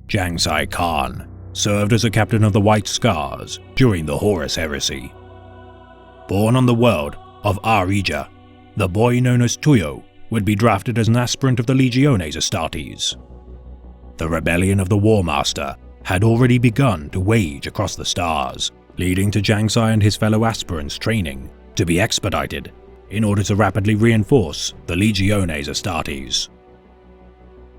Jiang Sai Khan served as a captain of the White Scars during the Horus Heresy. Born on the world of Arija, the boy known as Tuyo would be drafted as an aspirant of the Legiones Astartes. The rebellion of the War Master had already begun to wage across the stars, leading to Jiang Sai and his fellow aspirants' training to be expedited in order to rapidly reinforce the Legiones Astartes.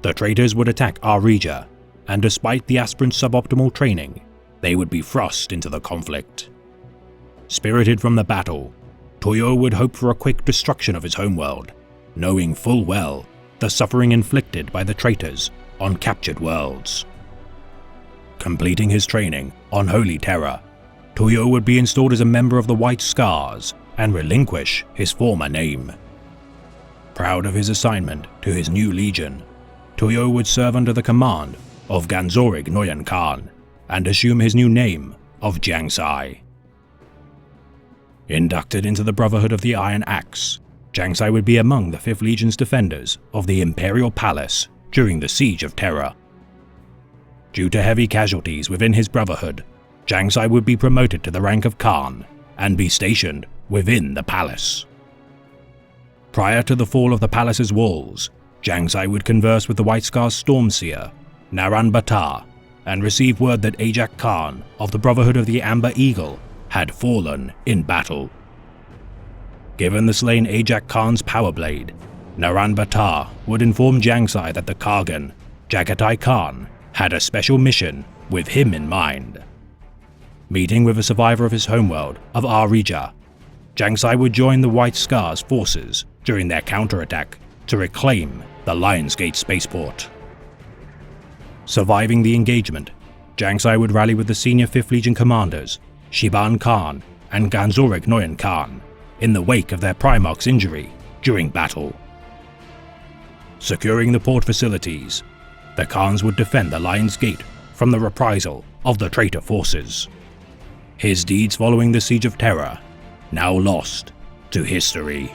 The traitors would attack Arija, and despite the aspirants' suboptimal training, they would be thrust into the conflict. Spirited from the battle, Tuyo would hope for a quick destruction of his homeworld, knowing full well the suffering inflicted by the traitors on captured worlds. Completing his training on Holy Terra, Tuyo would be installed as a member of the White Scars and relinquish his former name. Proud of his assignment to his new legion, Tuyo would serve under the command of Ganzorig Noyan Khan and assume his new name of Jiang Sai. Inducted into the Brotherhood of the Iron Axe, Jiang Sai would be among the 5th Legion's defenders of the Imperial Palace during the Siege of Terra. Due to heavy casualties within his Brotherhood, Jiang Sai would be promoted to the rank of Khan and be stationed within the palace. Prior to the fall of the palace's walls, Jiang Sai would converse with the White Scars Stormseer, Naran Batar, and receive word that Ajak Khan of the Brotherhood of the Amber Eagle had fallen in battle. Given the slain Ajak Khan's power blade, Naran Batar would inform Jiang Sai that the Kargan, Jagatai Khan, had a special mission with him in mind. Meeting with a survivor of his homeworld of Arija, Jiang Sai would join the White Scars forces during their counterattack to reclaim the Lionsgate spaceport. Surviving the engagement, Jiang Sai would rally with the senior 5th Legion commanders, Shiban Khan and Ganzorig Noyan Khan, in the wake of their Primarch's injury during battle. Securing the port facilities, the Khans would defend the Lion's Gate from the reprisal of the traitor forces. His deeds following the Siege of Terra, now lost to history.